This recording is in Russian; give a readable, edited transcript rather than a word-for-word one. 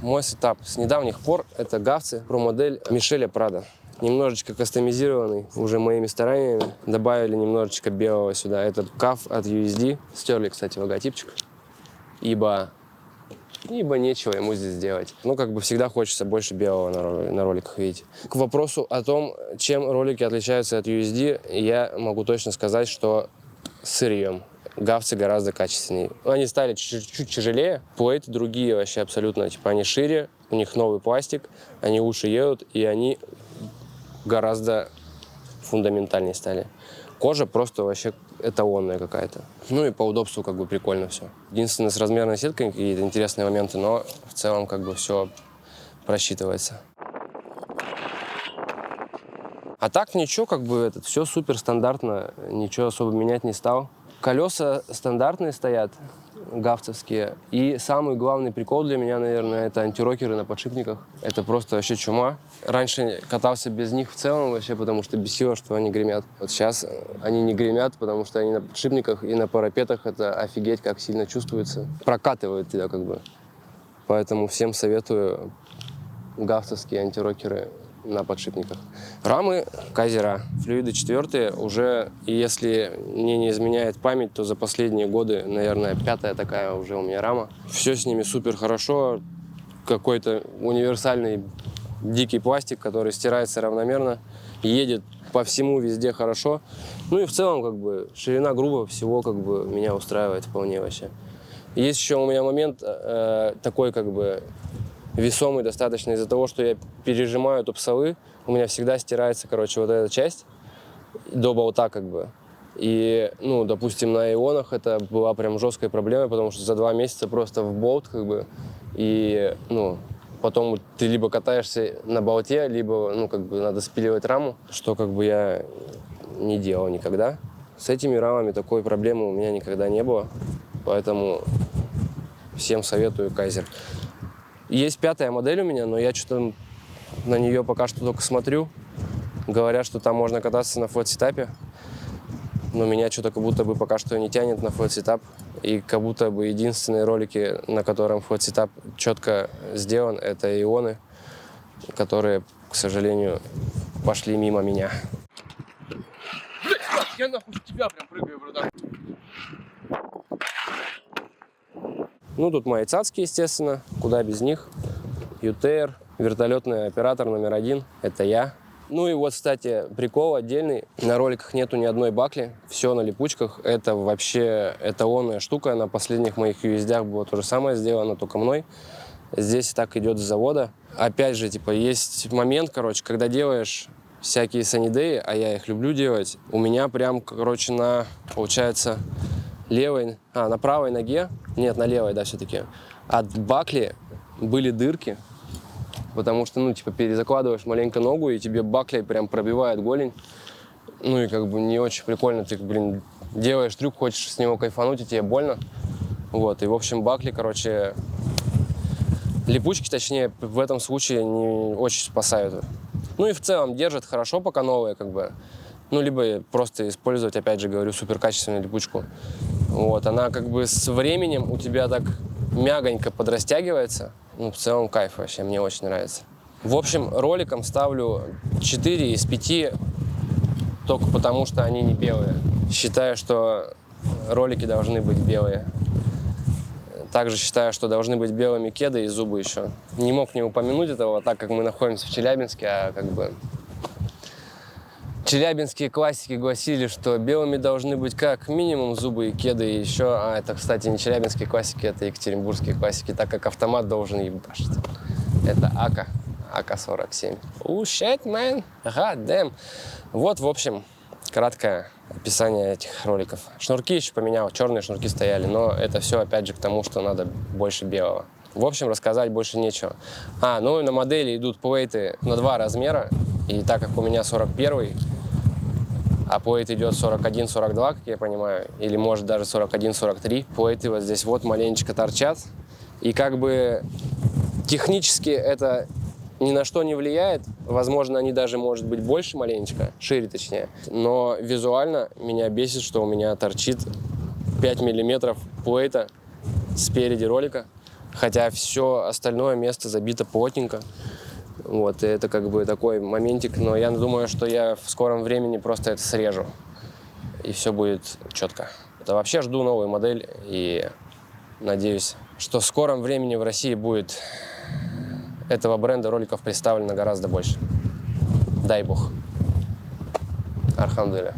Мой сетап с недавних пор — это гавцы Pro модель Мишеля Прадо. Немножечко кастомизированный уже моими стараниями. Добавили немножечко белого сюда. Это каф от USD. Стерли, кстати, логотипчик. Ибо нечего ему здесь делать. Ну, как бы всегда хочется больше белого на роликах видеть. К вопросу о том, чем ролики отличаются от USD, я могу точно сказать, что сырьем. Гавцы гораздо качественнее. Они стали чуть-чуть тяжелее. Плейты другие вообще абсолютно. Типа они шире, у них новый пластик, они лучше едут, и они гораздо фундаментальнее стали. Кожа просто вообще эталонная какая-то. Ну и по удобству как бы прикольно все. Единственное, с размерной сеткой какие-то интересные моменты, но в целом как бы все просчитывается. А так ничего, как бы все супер стандартно, ничего особо менять не стал. Колеса стандартные стоят, гавцевские. И самый главный прикол для меня, наверное, это антирокеры на подшипниках. Это просто вообще чума. Раньше катался без них в целом вообще, потому что бесило, что они гремят. Вот сейчас они не гремят, потому что они на подшипниках и на парапетах. Это офигеть, как сильно чувствуется. Прокатывает тебя как бы. Поэтому всем советую гавцевские антирокеры на подшипниках. Рамы Кайзера, флюиды 4 уже, если мне не изменяет память, то за последние годы, наверное, 5-я такая уже у меня рама. Все с ними супер хорошо. Какой-то универсальный дикий пластик, который стирается равномерно, едет по всему везде хорошо. Ну и в целом, как бы, ширина грубо всего, как бы, меня устраивает вполне вообще. Есть еще у меня момент такой, как бы, весомый достаточно из-за того, что я пережимаю топсовы, у меня всегда стирается, короче, вот эта часть до болта, как бы. И, ну, допустим, на ионах это была прям жесткой проблемой, потому что за 2 месяца просто в болт, как бы, и, ну, потом ты либо катаешься на болте, либо, ну, как бы, надо спиливать раму, что, как бы, я не делал никогда. С этими рамами такой проблемы у меня никогда не было, поэтому всем советую Кайзер. Есть 5-я модель у меня, но я что-то на нее пока что только смотрю. Говорят, что там можно кататься на флэт-сетапе. Но меня что-то как будто бы пока что не тянет на флэт-сетап. И как будто бы единственные ролики, на котором флэт-сетап четко сделан, это ионы, которые, к сожалению, пошли мимо меня. Я нахуй в тебя прям прыгаю, братан. Ну, тут мои цацки, естественно, куда без них. ЮТР, вертолетный оператор номер 1, это я. Ну и вот, кстати, прикол отдельный. На роликах нету ни одной бакли, все на липучках. Это вообще эталонная штука. На последних моих USD было то же самое сделано, только мной. Здесь так идет с завода. Опять же, типа, есть момент, короче, когда делаешь всякие санидеи, а я их люблю делать, у меня прям, короче, получается, на правой ноге, нет, на левой, да, все-таки, от бакли были дырки, потому что, ну, типа, перезакладываешь маленько ногу, и тебе баклей прям пробивает голень. Ну, и как бы не очень прикольно, ты, блин, делаешь трюк, хочешь с него кайфануть, и тебе больно. Вот, и, в общем, бакли, короче, липучки, точнее, в этом случае не очень спасают. Ну, и в целом держат хорошо, пока новые, как бы. Ну, либо просто использовать, опять же, говорю, суперкачественную липучку. Вот, она как бы с временем у тебя так мягонько подрастягивается. Ну, в целом кайф вообще, мне очень нравится. В общем, роликам ставлю 4 из 5, только потому что они не белые. Считаю, что ролики должны быть белые. Также считаю, что должны быть белыми кеды и зубы еще. Не мог не упомянуть этого, так как мы находимся в Челябинске, а как бы... Челябинские классики гласили, что белыми должны быть как минимум зубы и кеды, и еще... А, это, кстати, не челябинские классики, это екатеринбургские классики, так как автомат должен ебашить. Это АК-47. Shit, man, god damn. Вот, в общем, краткое описание этих роликов. Шнурки еще поменял, черные шнурки стояли, но это все, опять же, к тому, что надо больше белого. В общем, рассказать больше нечего. Ну и на модели идут плейты на 2 размера, и так как у меня 41-й, а плейт идет 41-42, как я понимаю, или может даже 41-43, плейты вот здесь вот маленечко торчат, и как бы технически это ни на что не влияет, возможно, они даже, может быть, больше маленечко, шире точнее, но визуально меня бесит, что у меня торчит 5 миллиметров плейта спереди ролика, Хотя все остальное место забито плотненько. Вот, и это как бы такой моментик. Но я думаю, что я в скором времени просто это срежу. И все будет четко. Это вообще жду новую модель. И надеюсь, что в скором времени в России будет этого бренда роликов представлено гораздо больше. Дай бог. Архамдулилля.